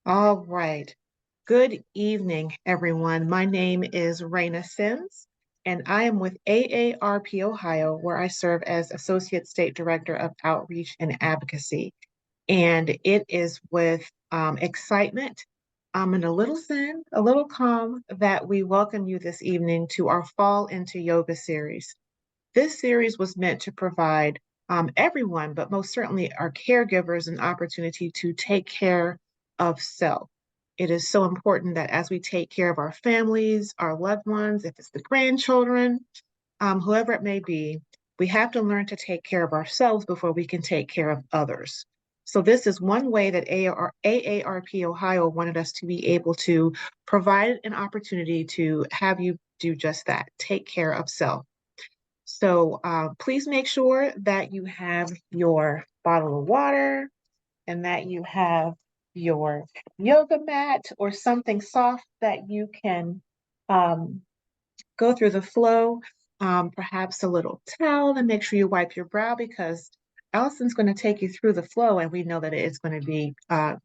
All right. Good evening, everyone. My name is Raina Sims, and I am with AARP Ohio, where I serve as Associate State Director of Outreach and Advocacy. And it is with excitement and a little zen, a little calm that we welcome you this evening to our Fall into Yoga series. This series was meant to provide everyone, but most certainly our caregivers, an opportunity to take care of self. It is so important that as we take care of our families, our loved ones, if it's the grandchildren, whoever it may be, we have to learn to take care of ourselves before we can take care of others. So this is one way that AARP Ohio wanted us to be able to provide an opportunity to have you do just that, take care of self. So please make sure that you have your bottle of water and that you have your yoga mat or something soft that you can um, go through the flow. Perhaps a little towel, and make sure you wipe your brow because Allison's going to take you through the flow and we know that it's going to be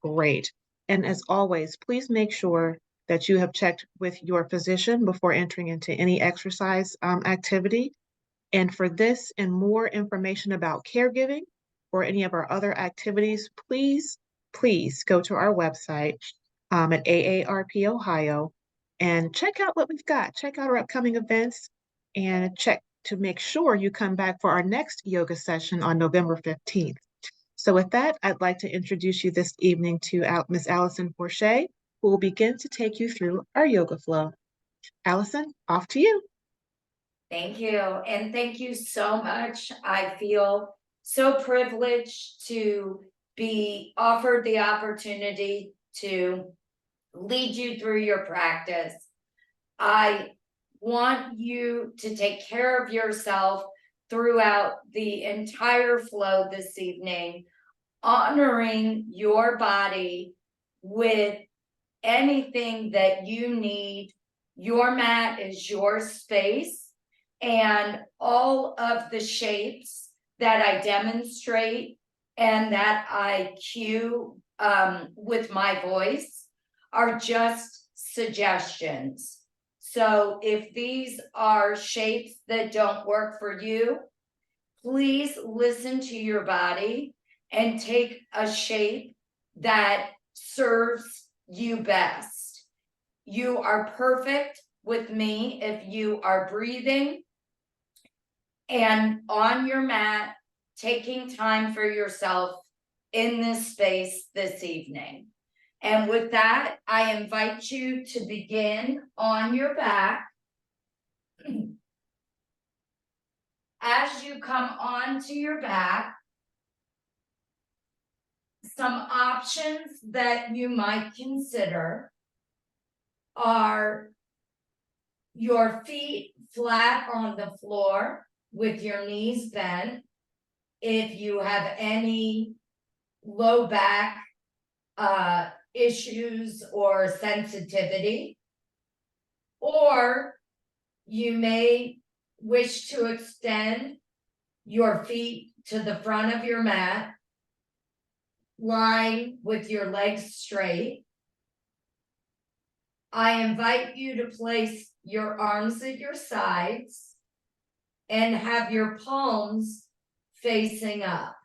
great. And as always, please make sure that you have checked with your physician before entering into any exercise activity. And for this and more information about caregiving or any of our other activities, please go to our website at AARP Ohio and check out what we've got. Check out our upcoming events and check to make sure you come back for our next yoga session on November 15th. So with that, I'd like to introduce you this evening to Ms. Alison Forche, who will begin to take you through our yoga flow. Alison, off to you. Thank you. And thank you so much. I feel so privileged to be offered the opportunity to lead you through your practice. I want you to take care of yourself throughout the entire flow this evening, honoring your body with anything that you need. Your mat is your space, and all of the shapes that I demonstrate and that I cue with my voice are just suggestions. So if these are shapes that don't work for you, please listen to your body and take a shape that serves you best. You are perfect with me if you are breathing and on your mat, taking time for yourself in this space this evening. And with that, I invite you to begin on your back. As you come onto your back, some options that you might consider are your feet flat on the floor with your knees bent. If you have any low back issues or sensitivity, or you may wish to extend your feet to the front of your mat, lying with your legs straight. I invite you to place your arms at your sides and have your palms facing up.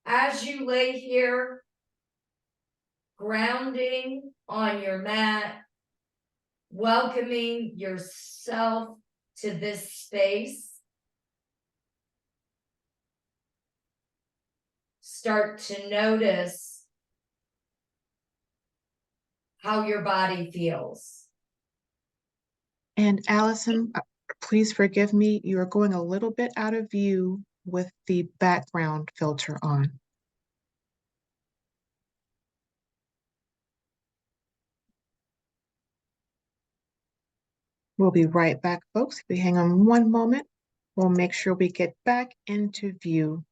As you lay here, grounding on your mat, welcoming yourself to this space, start to notice how your body feels. And Allison, please forgive me, you are going a little bit out of view with the background filter on. We'll be right back, folks. If you hang on one moment, we'll make sure we get back into view.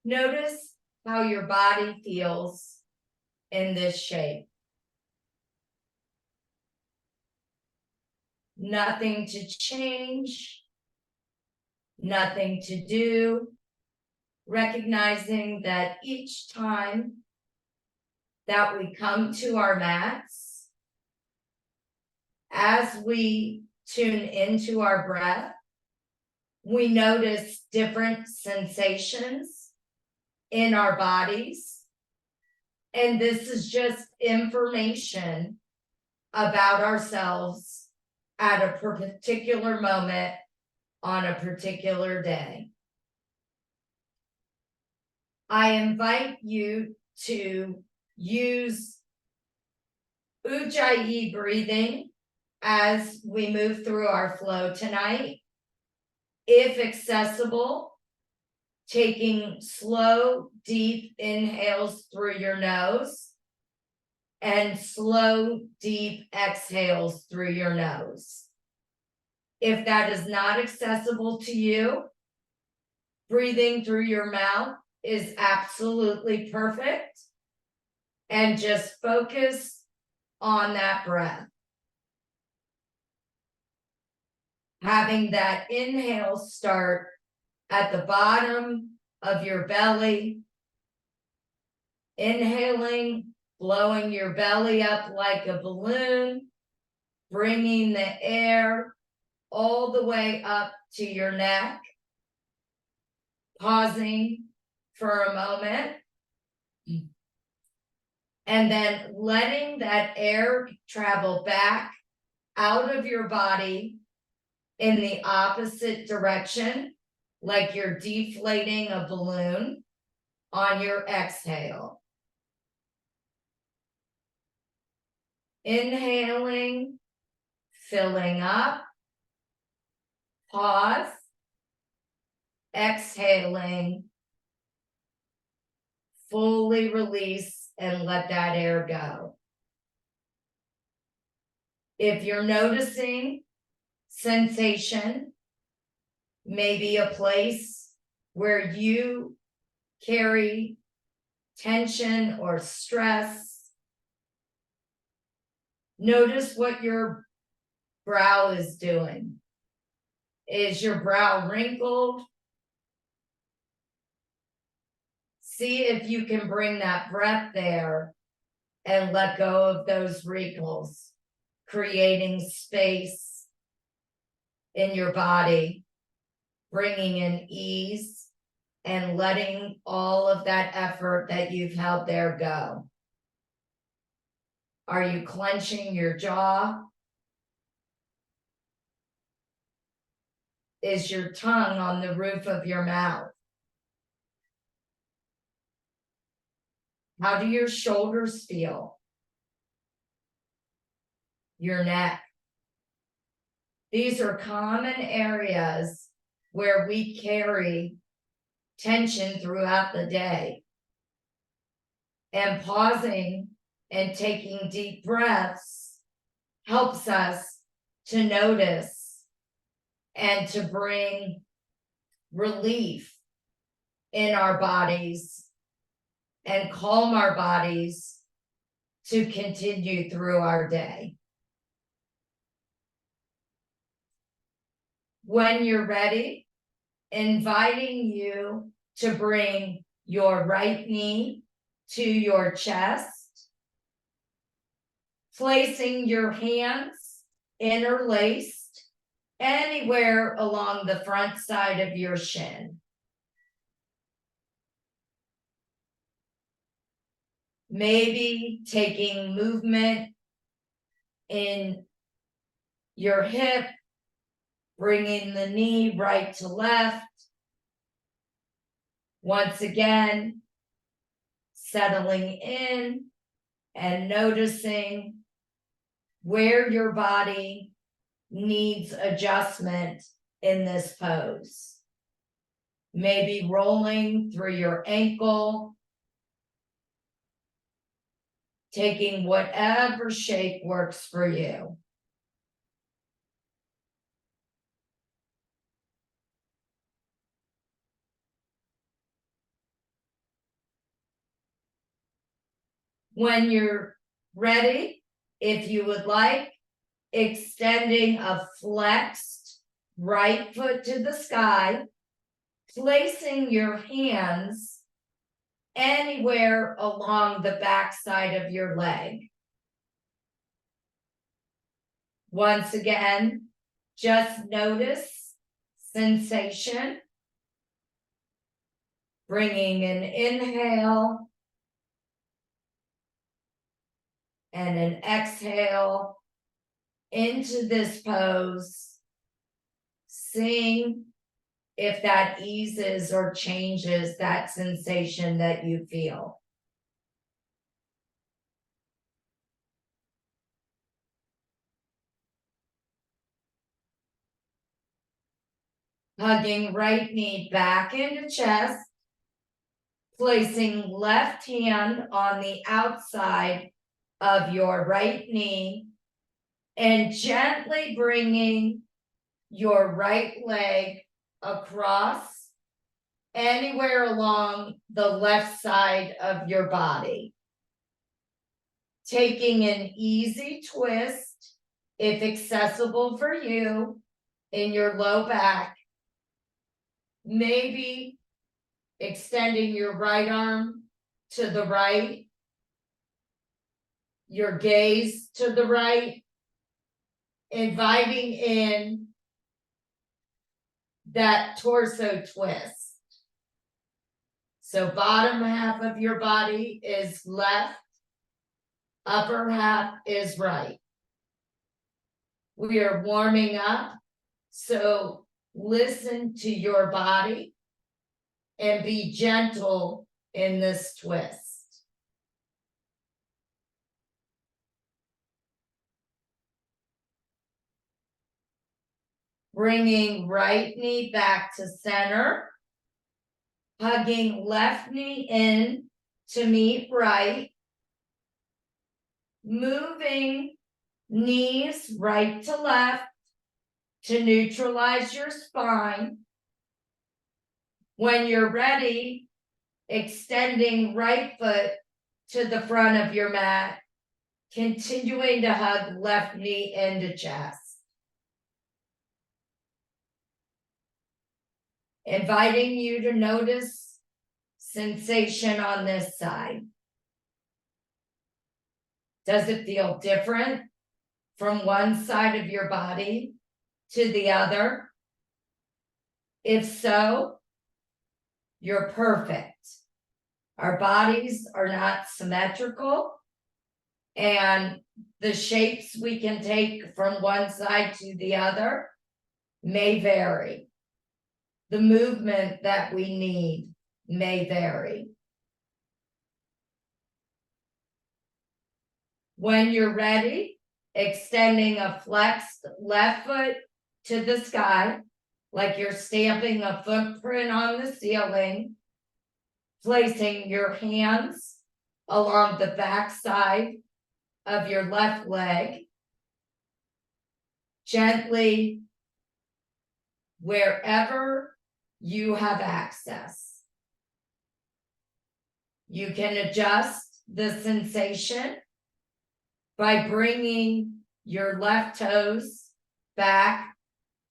Notice how your body feels in this shape. nothing to change, nothing to do, recognizing that each time that we come to our mats, as we tune into our breath, we notice different sensations in our bodies. And this is just information about ourselves at a particular moment on a particular day. I invite you to use Ujjayi breathing as we move through our flow tonight. If accessible, taking slow, deep inhales through your nose and slow, deep exhales through your nose. If that is not accessible to you, breathing through your mouth is absolutely perfect. And just focus on that breath. Having that inhale start at the bottom of your belly. Inhaling, blowing your belly up like a balloon, bringing the air all the way up to your neck. Pausing for a moment. And then letting that air travel back out of your body in the opposite direction, like you're deflating a balloon on your exhale. Inhaling, filling up, pause, exhaling, fully release and let that air go. If you're noticing sensation, maybe a place where you carry tension or stress, notice what your brow is doing. Is your brow wrinkled? See if you can bring that breath there and let go of those wrinkles, creating space in your body, bringing in ease and letting all of that effort that you've held there go. Are you clenching your jaw? Is your tongue on the roof of your mouth? How do your shoulders feel? Your neck. These are common areas where we carry tension throughout the day. And pausing and taking deep breaths helps us to notice and to bring relief in our bodies and calm our bodies to continue through our day. When you're ready, inviting you to bring your right knee to your chest, placing your hands interlaced anywhere along the front side of your shin. Maybe taking movement in your hip, bringing the knee right to left. Once again, settling in and noticing where your body needs adjustment in this pose. Maybe rolling through your ankle, taking whatever shape works for you. When you're ready, if you would like, extending a flexed right foot to the sky, placing your hands anywhere along the backside of your leg. Once again, just notice sensation, bringing an inhale and an exhale into this pose, seeing if that eases or changes that sensation that you feel. Hugging right knee back into chest, placing left hand on the outside of your right knee, and gently bringing your right leg across anywhere along the left side of your body. Taking an easy twist, if accessible for you, in your low back. Maybe extending your right arm to the right, your gaze to the right, inviting in that torso twist. So bottom half of your body is left, upper half is right. We are warming up, so listen to your body and be gentle in this twist. Bringing right knee back to center, hugging left knee in to meet right, moving knees right to left to neutralize your spine. When you're ready, extending right foot to the front of your mat, continuing to hug left knee into chest. Inviting you to notice sensation on this side. Does it feel different from one side of your body to the other? If so, you're perfect. Our bodies are not symmetrical, and the shapes we can take from one side to the other may vary. The movement that we need may vary. When you're ready, extending a flexed left foot to the sky, like you're stamping a footprint on the ceiling, placing your hands along the back side of your left leg, gently wherever you have access. You can adjust the sensation by bringing your left toes back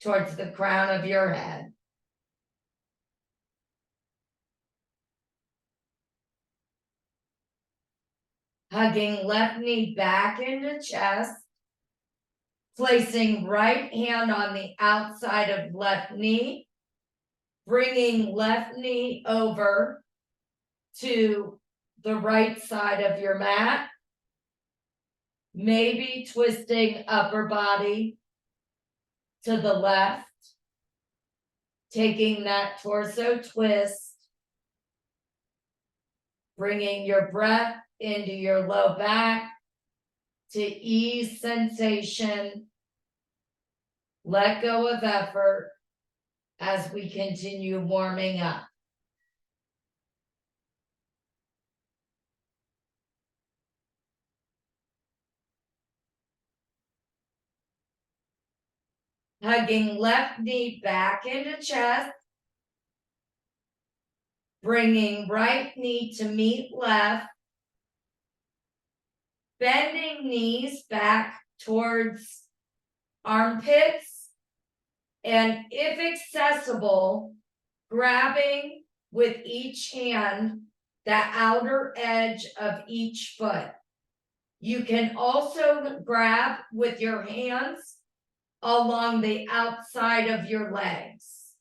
towards the crown of your head. Hugging left knee back into chest, placing right hand on the outside of left knee, bringing left knee over to the right side of your mat, maybe twisting upper body to the left, taking that torso twist, bringing your breath into your low back to ease sensation, let go of effort as we continue warming up. Hugging left knee back into chest, bringing right knee to meet left, bending knees back towards armpits, and if accessible, grabbing with each hand the outer edge of each foot. You can also grab with your hands along the outside of your legs,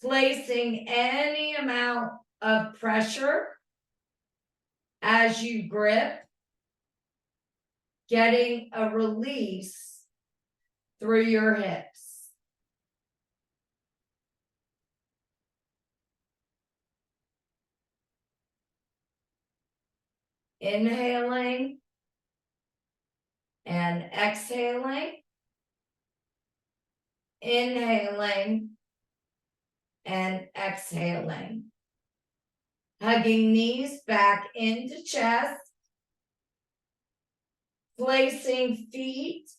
placing any amount of pressure as you grip, getting a release through your hips. Inhaling and exhaling. Inhaling and exhaling. Hugging knees back into chest. Placing feet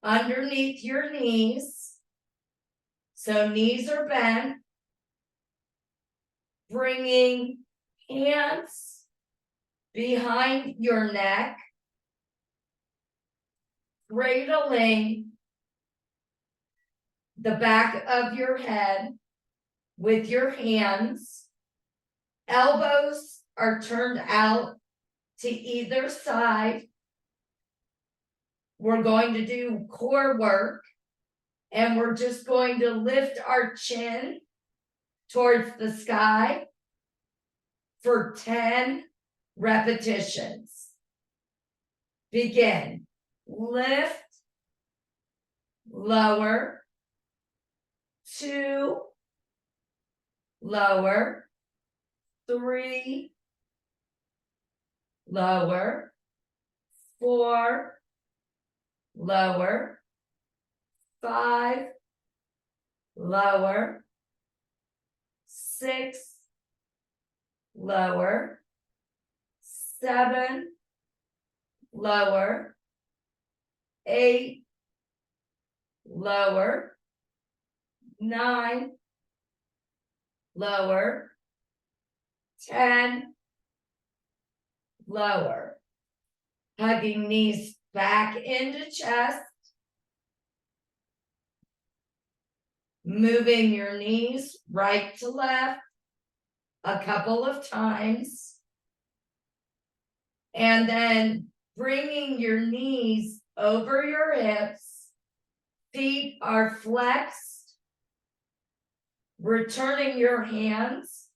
underneath your knees. So knees are bent. Bringing hands behind your neck. Cradling the back of your head with your hands. Elbows are turned out to either side. We're going to do core work, and we're just going to lift our chin towards the sky for 10 repetitions. Begin. Lift, lower, 2, lower, 3, lower, 4, lower, 5, lower, 6, lower, 7, lower, 8, lower, 9, lower, 10, lower. Hugging knees back into chest. Moving your knees right to left a couple of times. And then bringing your knees over your hips. Feet are flexed. Returning your hands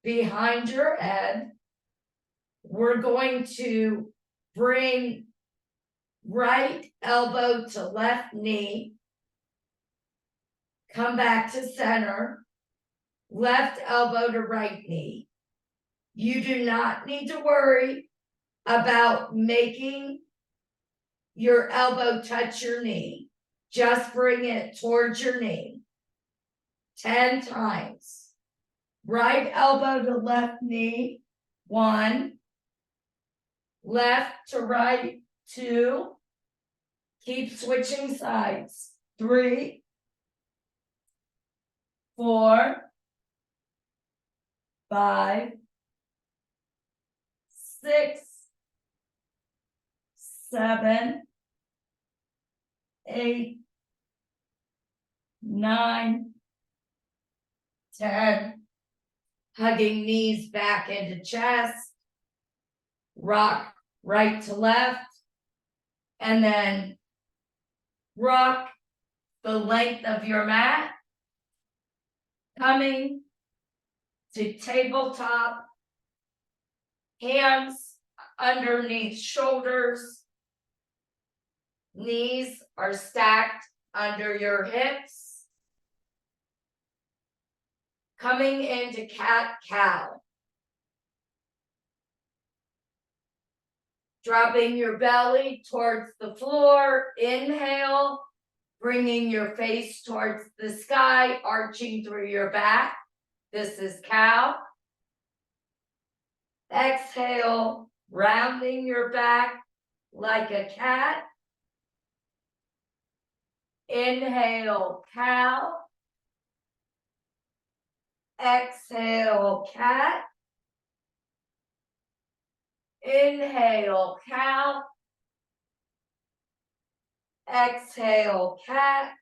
behind your head. We're going to bring right elbow to left knee. Come back to center. Left elbow to right knee. You do not need to worry about making your elbow touch your knee. Just bring it towards your knee. 10 times. Right elbow to left knee. 1. Left to right. 2. Keep switching sides. 3. 4. 5. 6. 7. 8. 9. 10. Hugging knees back into chest. Rock right to left. And then rock the length of your mat. Coming to tabletop. Hands underneath shoulders. Knees are stacked under your hips. Coming into cat-cow. Dropping your belly towards the floor. Inhale, bringing your face towards the sky, arching through your back. This is cow. Exhale, rounding your back like a cat. Inhale, cow. Exhale, cat. Inhale, cow. exhale, cat.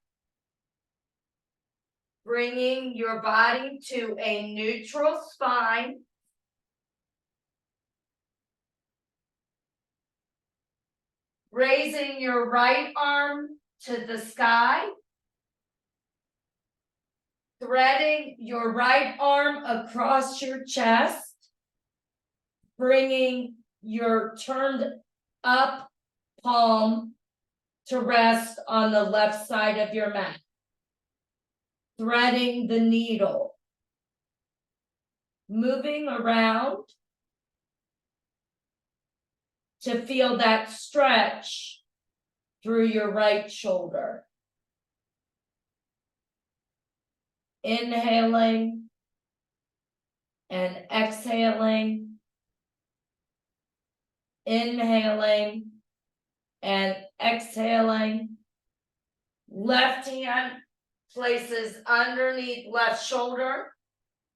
Bringing your body to a neutral spine. Raising your right arm to the sky. Threading your right arm across your chest. Bringing your turned up palm to rest on the left side of your mat. Threading the needle. Moving around to feel that stretch through your right shoulder. Inhaling and exhaling. Inhaling and exhaling. Left hand places underneath left shoulder.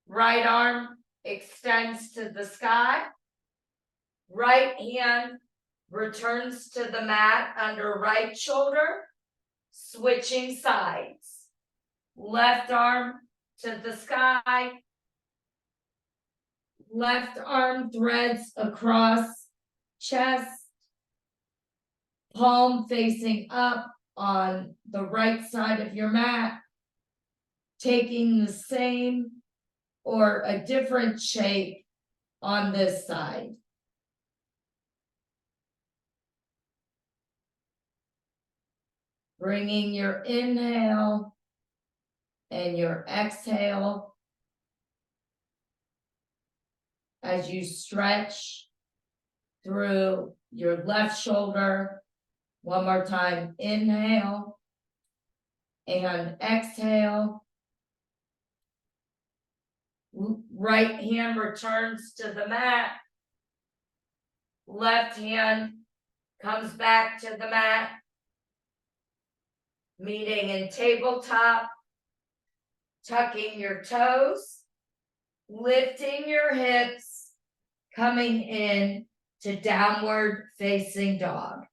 Right arm extends to the sky. Right hand returns to the mat under right shoulder. Switching sides. Left arm to the sky. Left arm threads across chest. Palm facing up on the right side of your mat. Taking the same or a different shape on this side. Bringing your inhale and your exhale as you stretch through your left shoulder. One more time, inhale and exhale. Right hand returns to the mat. Left hand comes back to the mat. Meeting in tabletop. Tucking your toes. Lifting your hips. Coming in to downward facing dog.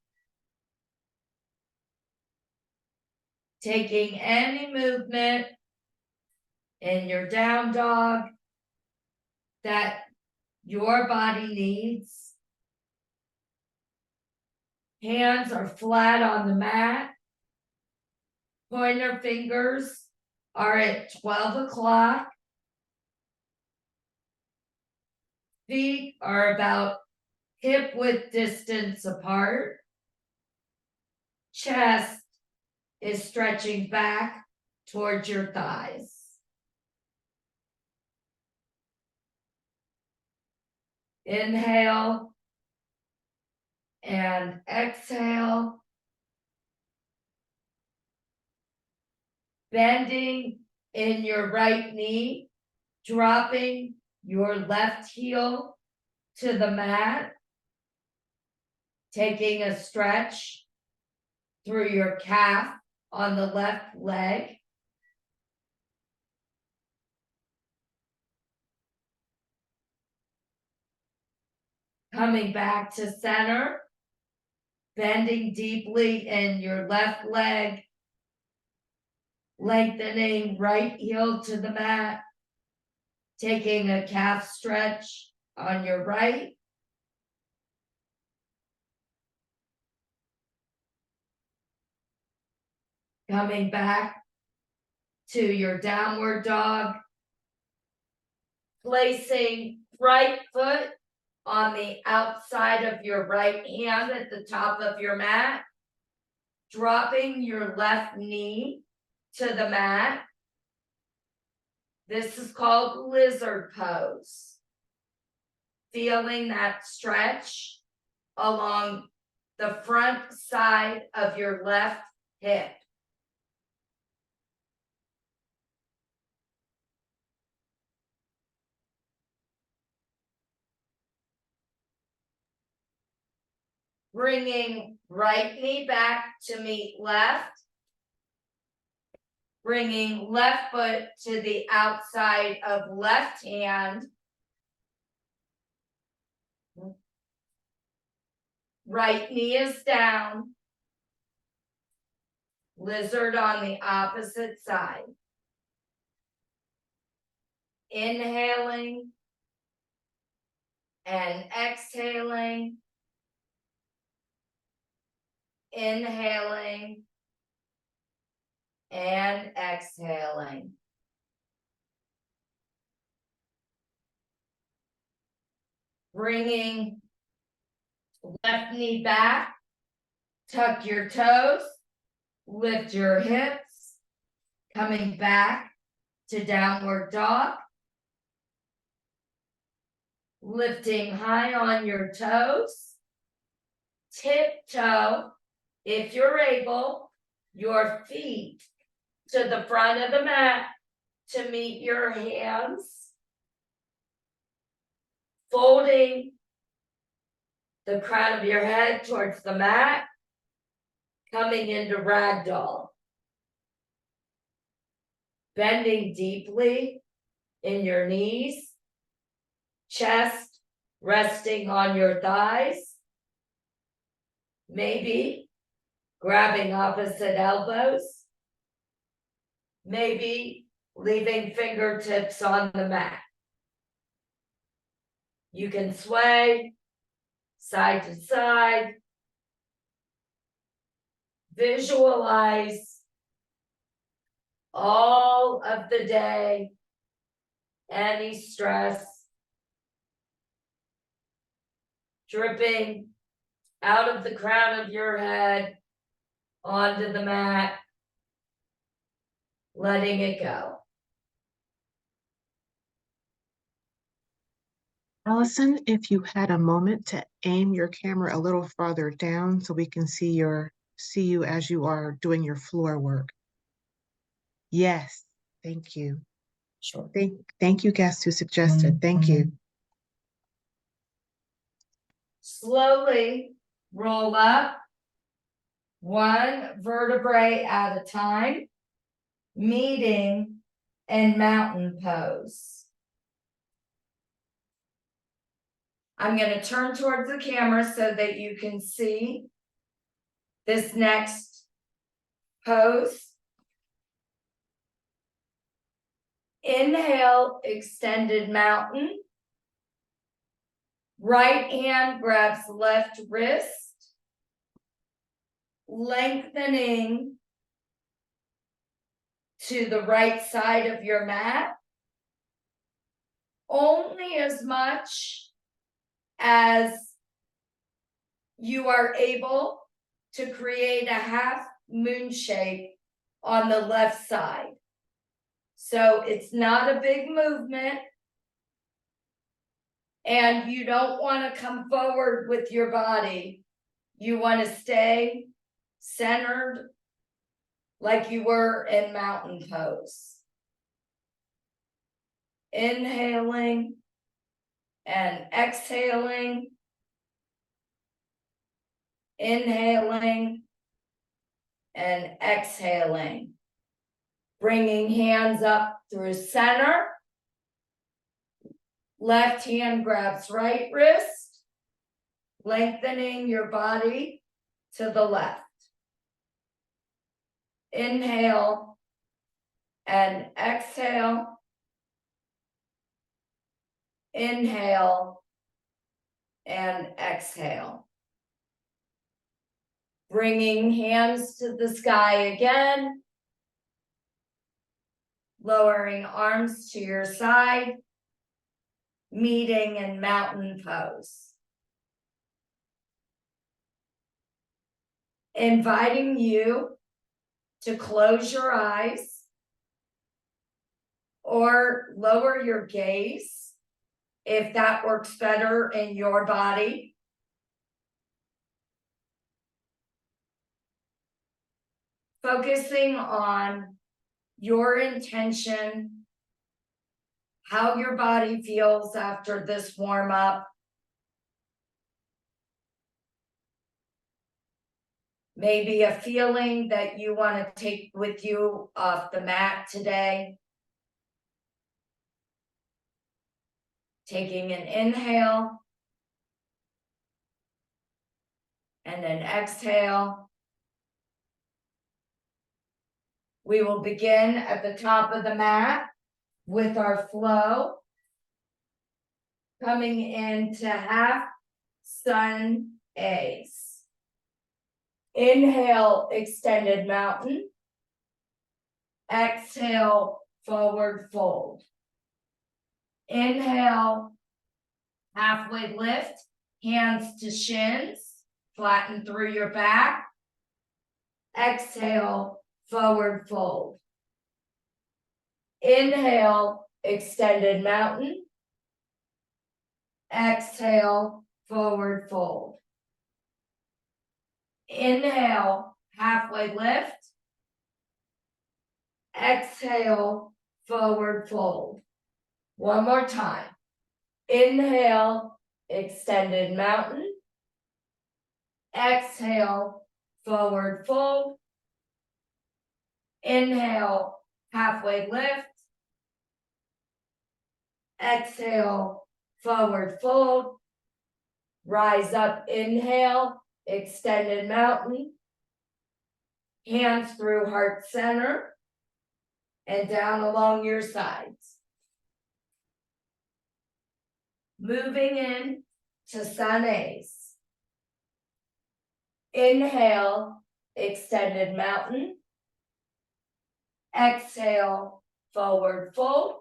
Taking any movement in your down dog that your body needs. Hands are flat on the mat. Pointer fingers are at 12 o'clock. Feet are about hip width distance apart. Chest is stretching back towards your thighs. Inhale and exhale. Bending in your right knee, dropping your left heel to the mat. Taking a stretch through your calf on the left leg. Coming back to center. Bending deeply in your left leg. Lengthening right heel to the mat. Taking a calf stretch on your right. Coming back to your downward dog. Placing right foot on the outside of your right hand at the top of your mat. Dropping your left knee to the mat. This is called lizard pose. Feeling that stretch along the front side of your left hip. Bringing right knee back to meet left. Bringing left foot to the outside of left hand. Right knee is down. Lizard on the opposite side. Inhaling and exhaling. Inhaling and exhaling. Bringing left knee back, tuck your toes, lift your hips, coming back to downward dog. Lifting high on your toes, tiptoe, if you're able, your feet to the front of the mat to meet your hands. Folding the crown of your head towards the mat, coming into ragdoll. Bending deeply in your knees, chest resting on your thighs. Maybe grabbing opposite elbows. Maybe leaving fingertips on the mat. You can sway side to side. Visualize all of the day, any stress dripping out of the crown of your head onto the mat, letting it go. Allison, if you had a moment to aim your camera a little farther down so we can see you as you are doing your floor work. Yes, thank you. Sure. Thank you, guests who suggested. Thank you. Slowly roll up one vertebrae at a time, meeting in mountain pose. I'm going to turn towards the camera so that you can see this next pose. Inhale, extended mountain. Right hand grabs left wrist, lengthening to the right side of your mat. Only as much as you are able to create a half moon shape on the left side. So it's not a big movement. And you don't want to come forward with your body. You want to stay centered like you were in mountain pose. Inhaling and exhaling. Inhaling and exhaling. Bringing hands up through center. Left hand grabs right wrist, lengthening your body to the left. Inhale and exhale. Inhale and exhale. Bringing hands to the sky again. Lowering arms to your side. Meeting in mountain pose. Inviting you to close your eyes or lower your gaze if that works better in your body. Focusing on your intention, how your body feels after this warm up. Maybe a feeling that you want to take with you off the mat today. Taking an inhale and an exhale. We will begin at the top of the mat with our flow, coming into half sun A's. Inhale, extended mountain. Exhale, forward fold. Inhale, halfway lift, hands to shins, flatten through your back. Exhale, forward fold. Inhale, extended mountain. Exhale, forward fold. Inhale, halfway lift. Exhale, forward fold. One more time. Inhale, extended mountain. Exhale, forward fold. Inhale, halfway lift. Exhale, forward fold. Rise up, inhale, extended mountain. Hands through heart center and down along your sides. Moving in to sun A's. Inhale, extended mountain. Exhale, forward fold.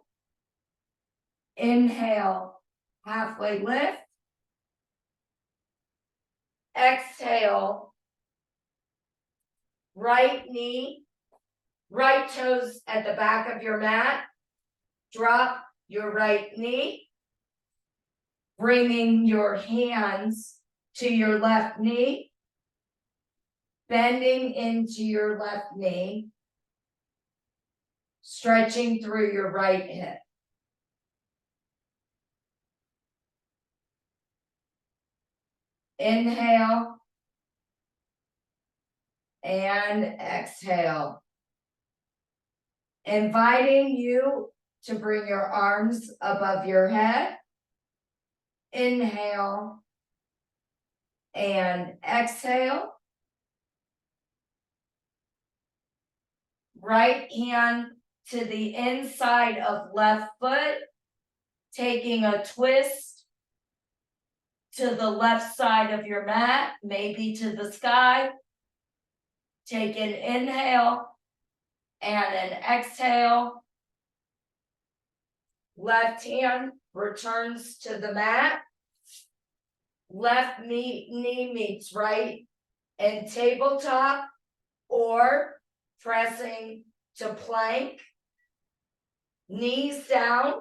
Inhale, halfway lift. Exhale, right knee, right toes at the back of your mat. Drop your right knee, bringing your hands to your left knee, bending into your left knee, stretching through your right hip. Inhale and exhale. Inviting you to bring your arms above your head. Inhale and exhale. Right hand to the inside of left foot, taking a twist to the left side of your mat, maybe to the sky. Take an inhale and an exhale. Left hand returns to the mat. Left knee meets right in tabletop or pressing to plank. Knees down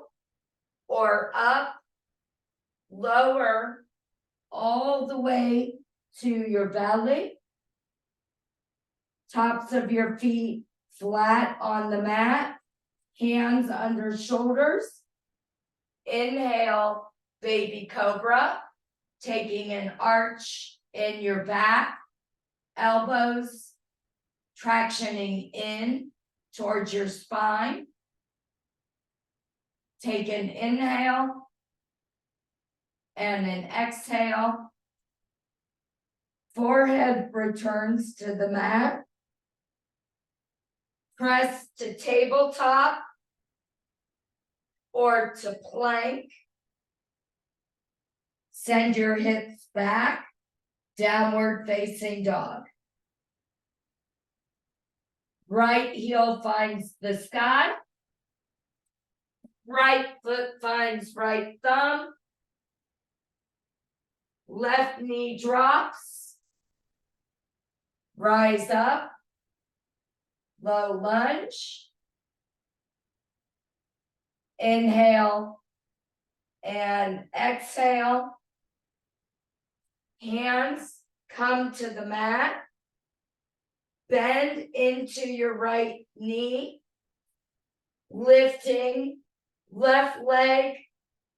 or up, lower all the way to your belly. Tops of your feet flat on the mat, hands under shoulders. Inhale, baby cobra, taking an arch in your back, elbows tractioning in towards your spine. Take an inhale and an exhale. Forehead returns to the mat. Press to tabletop or to plank. Send your hips back, downward facing dog. Right heel finds the sky. Right foot finds right thumb. Left knee drops. Rise up. Low lunge. Inhale and exhale. Hands come to the mat. Bend into your right knee. Lifting left leg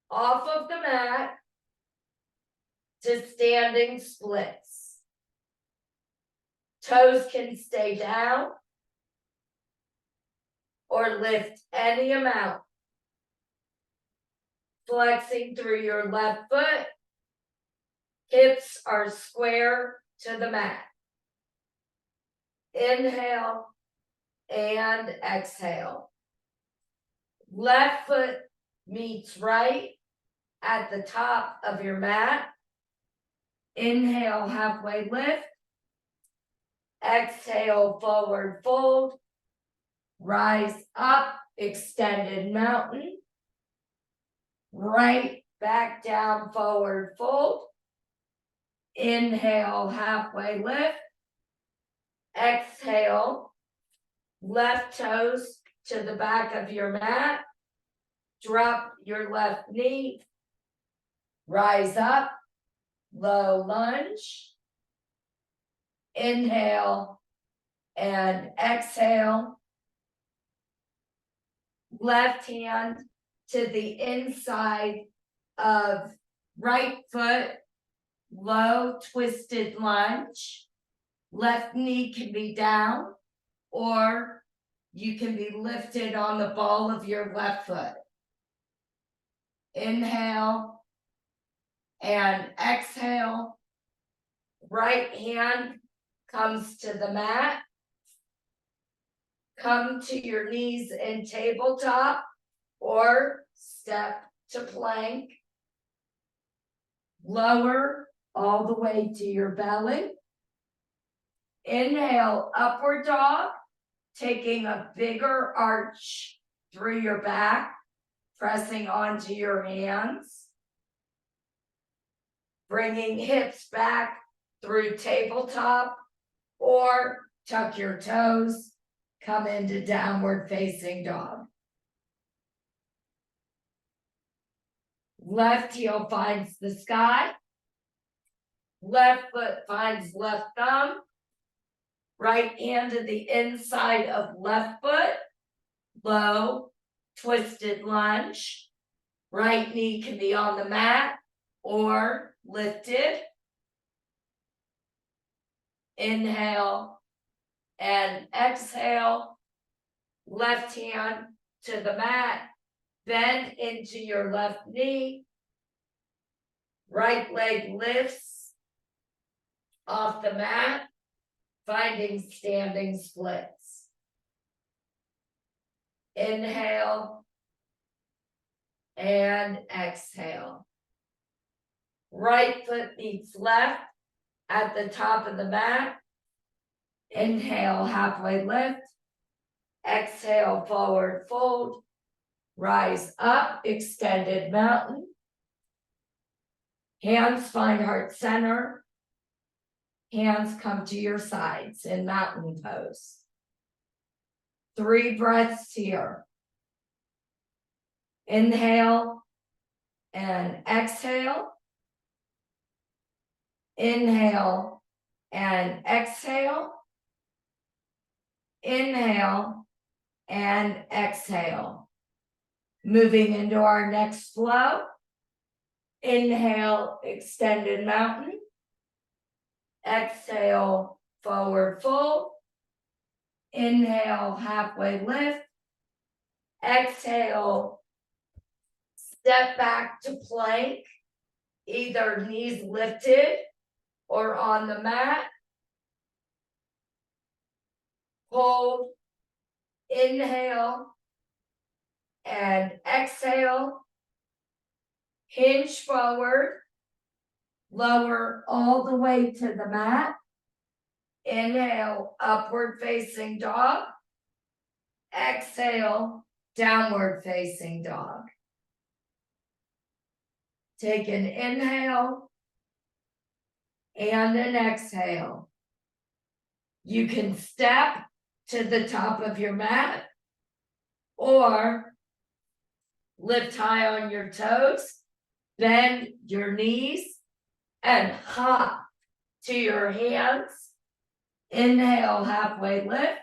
off of the mat to standing splits. Toes can stay down or lift any amount. Flexing through your left foot. Hips are square to the mat. Inhale and exhale. Left foot meets right at the top of your mat. Inhale, halfway lift. Exhale, forward fold. Rise up, extended mountain. Right back down, forward fold. Inhale, halfway lift. Exhale, left toes to the back of your mat. Drop your left knee. Rise up, low lunge. Inhale and exhale. Left hand to the inside of right foot, low twisted lunge. Left knee can be down, or you can be lifted on the ball of your left foot. Inhale and exhale. Right hand comes to the mat. Come to your knees in tabletop or step to plank. Lower all the way to your belly. Inhale, upward dog, taking a bigger arch through your back, pressing onto your hands. Bringing hips back through tabletop or tuck your toes, come into downward facing dog. Left heel finds the sky. Left foot finds left thumb. Right hand to the inside of left foot. Low, twisted lunge. Right knee can be on the mat or lifted. Inhale and exhale. Left hand to the mat. Bend into your left knee. Right leg lifts off the mat, finding standing splits. Inhale and exhale. Right foot meets left at the top of the mat. Inhale, halfway lift. Exhale, forward fold. Rise up, extended mountain. Hands find heart center. Hands come to your sides in mountain pose. 3 breaths here. Inhale and exhale. Inhale and exhale. Inhale and exhale. Moving into our next flow. Inhale, extended mountain. Exhale, forward fold. Inhale, halfway lift. Exhale, step back to plank, either knees lifted or on the mat. Hold, inhale, and exhale. Hinge forward, lower all the way to the mat. Inhale, upward facing dog. Exhale, downward facing dog. Take an inhale and an exhale. You can step to the top of your mat or lift high on your toes, bend your knees, and hop to your hands. Inhale, halfway lift.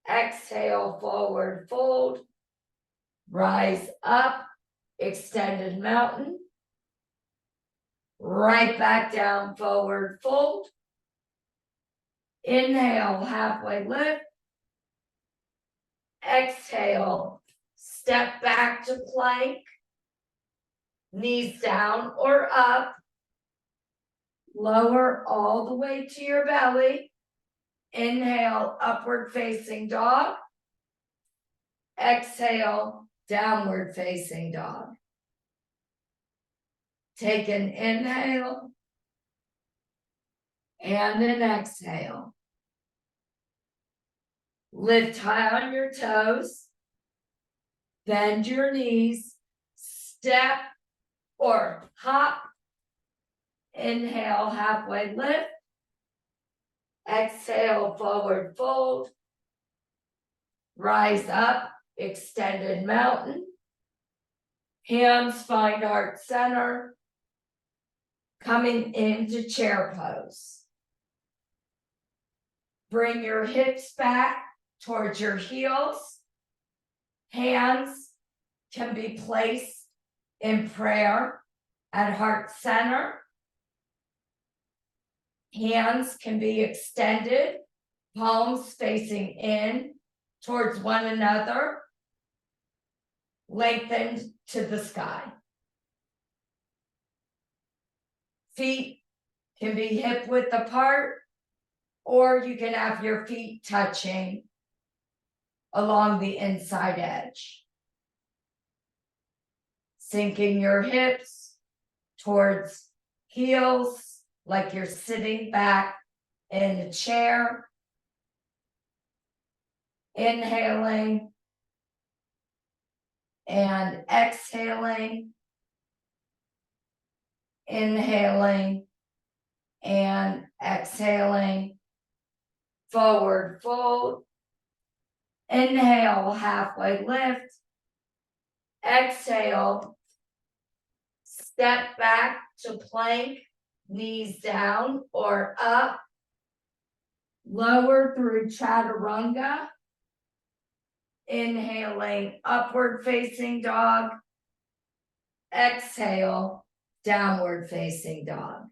Exhale, forward fold. Rise up, extended mountain. Right back down, forward fold. Inhale, halfway lift. Exhale, step back to plank. Knees down or up. Lower all the way to your belly. Inhale, upward facing dog. Exhale, downward facing dog. Take an inhale and an exhale. Lift high on your toes. Bend your knees. Step or hop. Inhale, halfway lift. Exhale, forward fold. Rise up, extended mountain. Hands find heart center. Coming into chair pose. Bring your hips back towards your heels. Hands can be placed in prayer at heart center. Hands can be extended, palms facing in towards one another, lengthened to the sky. Feet can be hip width apart, or you can have your feet touching along the inside edge. Sinking your hips towards heels, like you're sitting back in a chair. Inhaling and exhaling. Inhaling and exhaling. Forward fold. Inhale, halfway lift. Exhale, step back to plank, knees down or up. Lower through chaturanga. Inhaling, upward facing dog. Exhale, downward facing dog.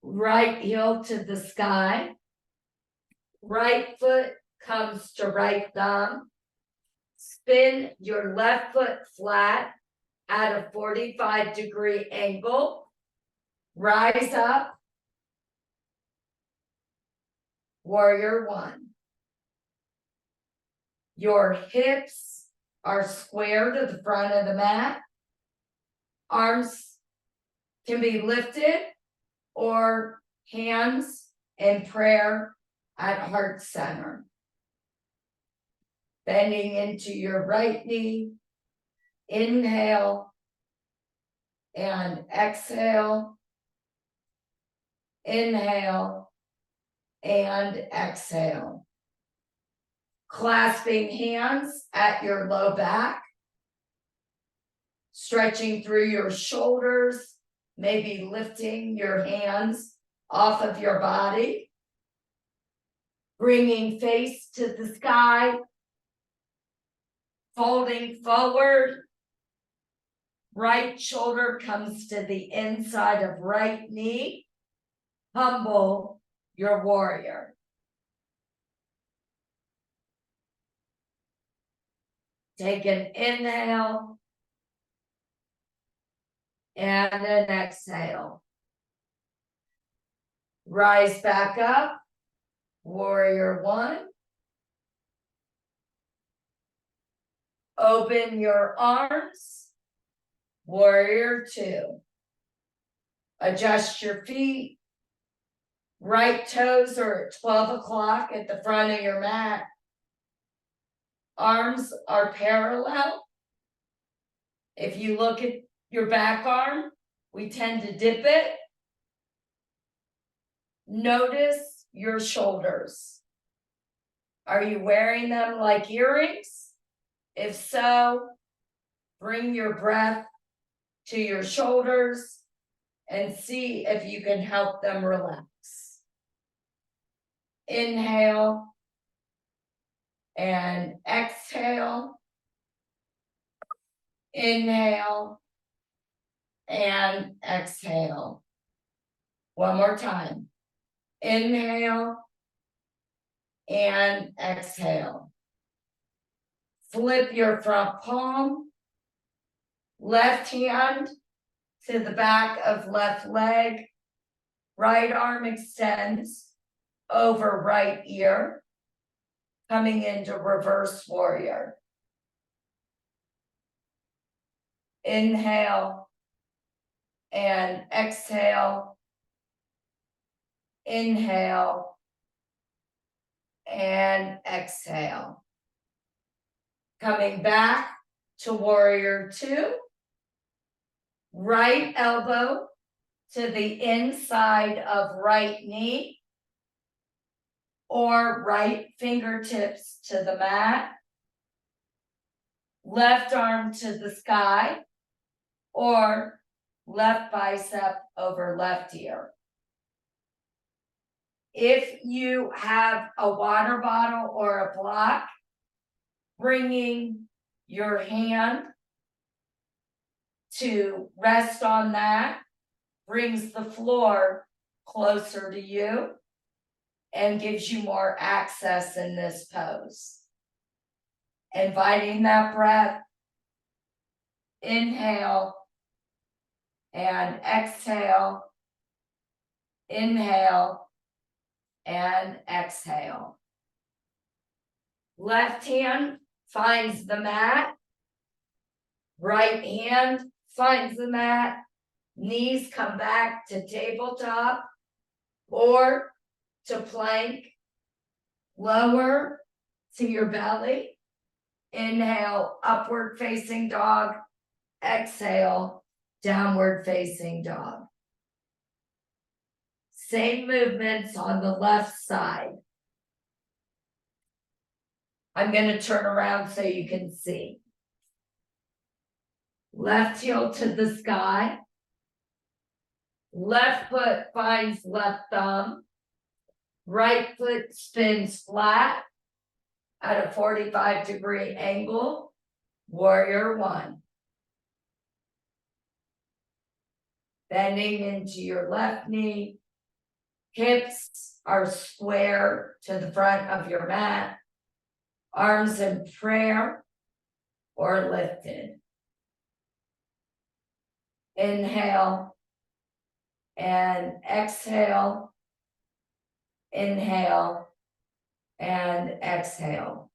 Right heel to the sky. Right foot comes to right thumb. Spin your left foot flat at a 45-degree angle. Rise up. Warrior one. Your hips are square to the front of the mat. Arms can be lifted or hands in prayer at heart center. Bending into your right knee. Inhale and exhale. Inhale and exhale. Clasping hands at your low back. Stretching through your shoulders, maybe lifting your hands off of your body. Bringing face to the sky. Folding forward. Right shoulder comes to the inside of right knee. Humble your warrior. Take an inhale and an exhale. Rise back up, warrior one. Open your arms, warrior two. Adjust your feet. Right toes are at 12 o'clock at the front of your mat. Arms are parallel. If you look at your back arm, we tend to dip it. Notice your shoulders. Are you wearing them like earrings? If so, bring your breath to your shoulders and see if you can help them relax. Inhale and exhale. Inhale and exhale. One more time. Inhale and exhale. Flip your front palm. Left hand to the back of left leg. Right arm extends. over right ear, coming into reverse warrior. Inhale and exhale. Inhale and exhale. Coming back to warrior two. Right elbow to the inside of right knee, or right fingertips to the mat. Left arm to the sky, or left bicep over left ear. If you have a water bottle or a block, bringing your hand to rest on that brings the floor closer to you and gives you more access in this pose. Inviting that breath, inhale and exhale, inhale and exhale. Left hand finds the mat, right hand finds the mat, knees come back to tabletop or to plank, lower to your belly. Inhale, upward facing dog. Exhale, downward facing dog. Same movements on the left side. I'm going to turn around so you can see. Left heel to the sky. Left foot finds left thumb. Right foot spins flat at a 45-degree angle. Warrior one. Bending into your left knee. Hips are square to the front of your mat. Arms in prayer or lifted. Inhale and exhale. Inhale and exhale.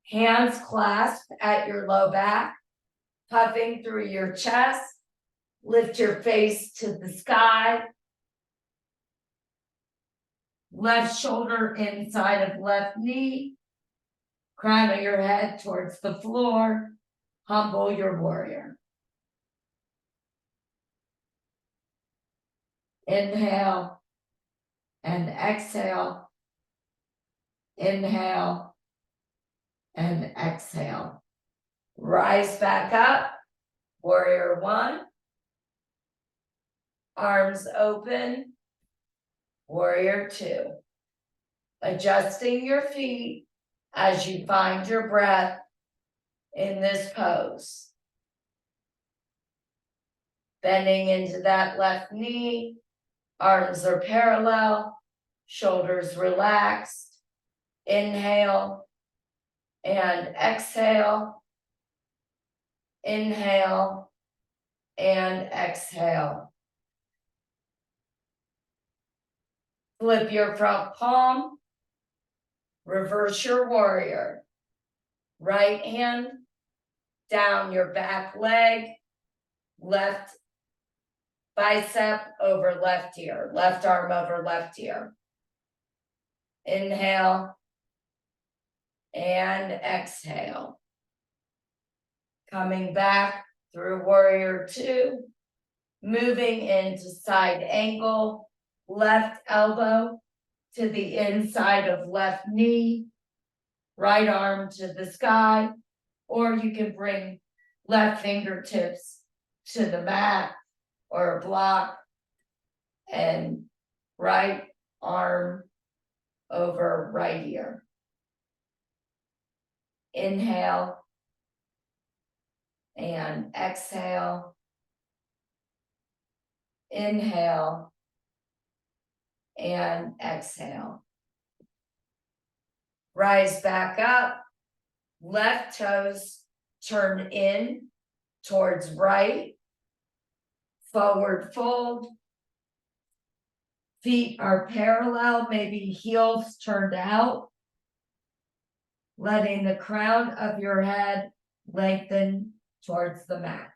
Hands clasped at your low back, puffing through your chest. Lift your face to the sky. Left shoulder inside of left knee. Crown of your head towards the floor. Humble your warrior. Inhale and exhale. Inhale and exhale. Rise back up. Warrior one. Arms open. Warrior two. Adjusting your feet as you find your breath in this pose. Bending into that left knee. Arms are parallel. Shoulders relaxed. Inhale and exhale. Inhale and exhale. Flip your front palm. Reverse your warrior. Right hand down your back leg. Left bicep over left ear. Left arm over left ear. Inhale and exhale. Coming back through warrior two. Moving into side angle. Left elbow to the inside of left knee. Right arm to the sky. Or you can bring left fingertips to the mat or a block. And right arm over right ear. Inhale and exhale. Inhale and exhale. Rise back up. Left toes turn in towards right. Forward fold. Feet are parallel, maybe heels turned out. Letting the crown of your head lengthen towards the mat.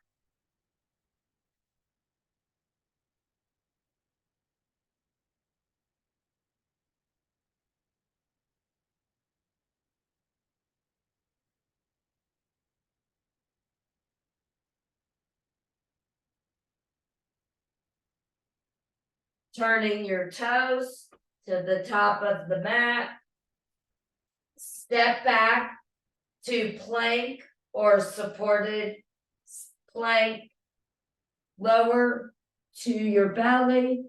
Turning your toes to the top of the mat. Step back to plank or supported plank. Lower to your belly.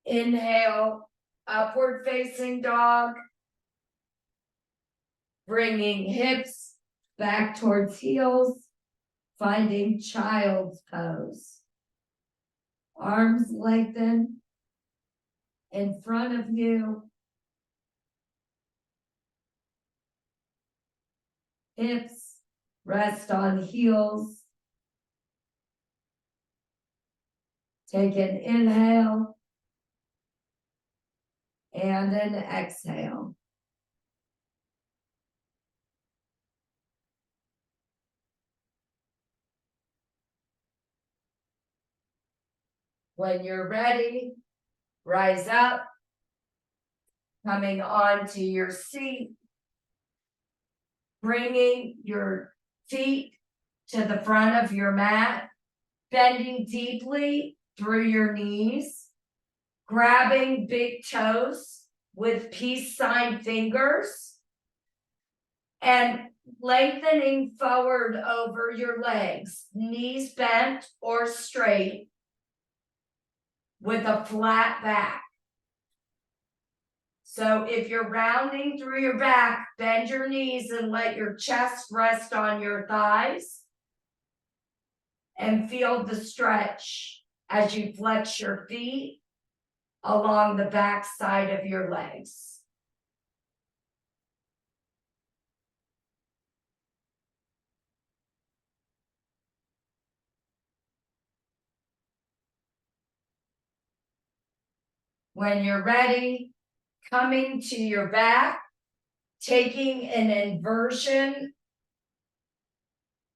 Inhale, upward facing dog. Bringing hips back towards heels. Finding child's pose. Arms lengthen in front of you. Hips rest on heels. Take an inhale and an exhale. When you're ready, rise up, coming onto your seat, bringing your feet to the front of your mat, bending deeply through your knees, grabbing big toes with peace sign fingers, and lengthening forward over your legs, knees bent or straight, with a flat back. So if you're rounding through your back, bend your knees and let your chest rest on your thighs. And feel the stretch as you flex your feet along the back side of your legs. When you're ready, coming to your back, taking an inversion.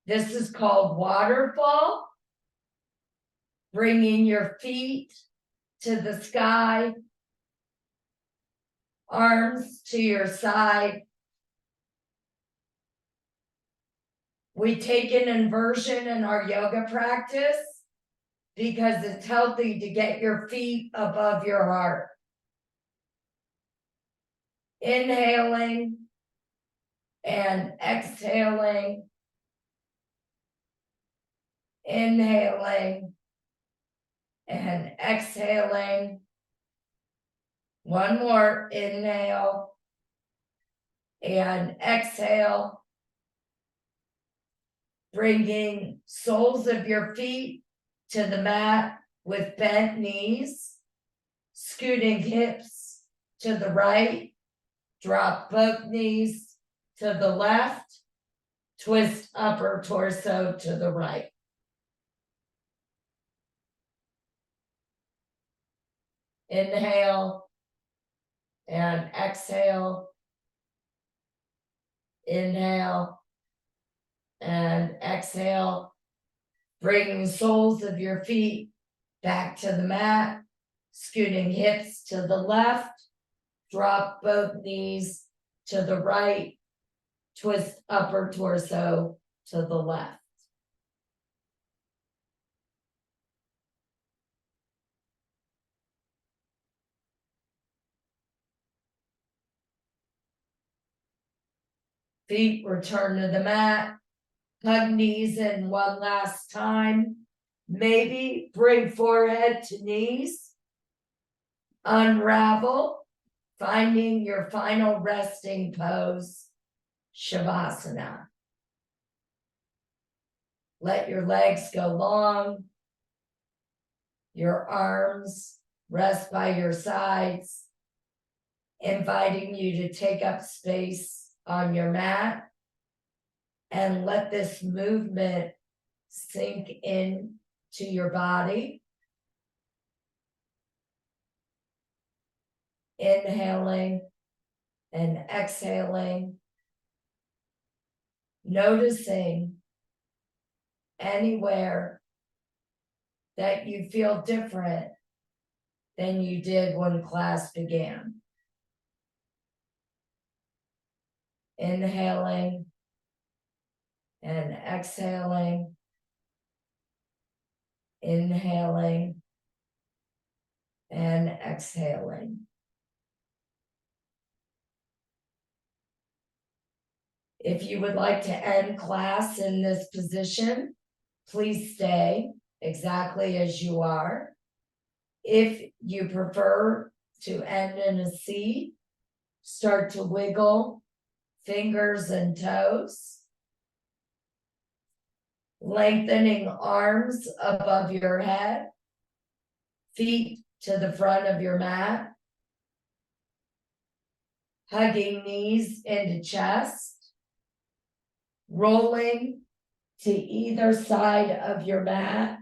This is called waterfall. Bringing your feet to the sky, arms to your side. We take an inversion in our yoga practice because it's healthy to get your feet above your heart. Inhaling and exhaling. Inhaling and exhaling. One more, inhale and exhale. Bringing soles of your feet to the mat with bent knees, scooting hips to the right, drop both knees to the left, twist upper torso to the right. Inhale and exhale. Inhale and exhale. Bringing soles of your feet back to the mat, scooting hips to the left, drop both knees to the right, twist upper torso to the left. Feet return to the mat, hug knees in one last time. Maybe bring forehead to knees. Unravel, finding your final resting pose, Shavasana. Let your legs go long. Your arms rest by your sides, inviting you to take up space on your mat and let this movement sink in to your body. inhaling and exhaling, noticing anywhere that you feel different than you did when class began. Inhaling and exhaling, inhaling and exhaling. If you would like to end class in this position, please stay exactly as you are. If you prefer to end in a seat, start to wiggle fingers and toes, lengthening arms above your head, feet to the front of your mat, hugging knees into chest, rolling to either side of your mat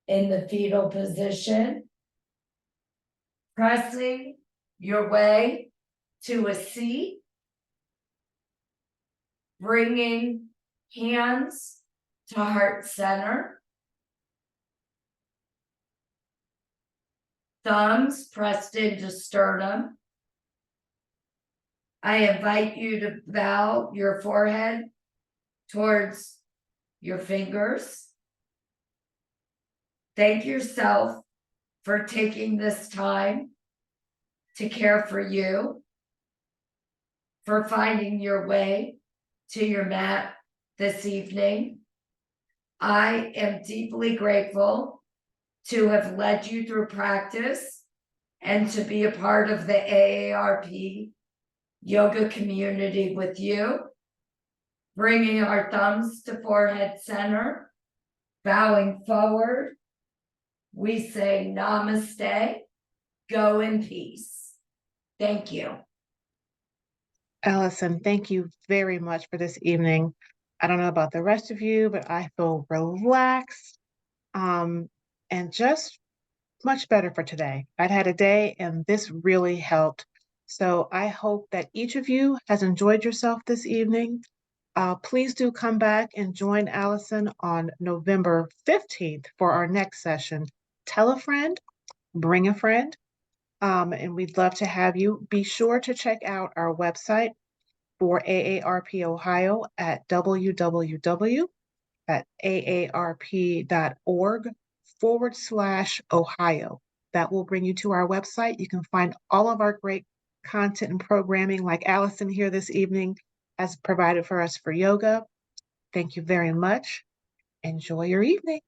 in the fetal position, pressing your way to a seat, bringing hands to heart center, thumbs pressed into sternum. I invite you to bow your forehead towards your fingers. Thank yourself for taking this time to care for you, for finding your way to your mat this evening. I am deeply grateful to have led you through practice and to be a part of the AARP yoga community with you, bringing our thumbs to forehead center, bowing forward. We say namaste, go in peace. Thank you. Alison, thank you very much for this evening. I don't know about the rest of you, but I feel relaxed and just much better for today. I'd had a day and this really helped. So I hope that each of you has enjoyed yourself this evening. Please do come back and join Alison on November 15th for our next session. Tell a friend, bring a friend, and we'd love to have you. Be sure to check out our website for AARP Ohio at www.aarp.org/Ohio. That will bring you to our website. You can find all of our great content and programming like Alison here this evening has provided for us for yoga. Thank you very much. Enjoy your evening.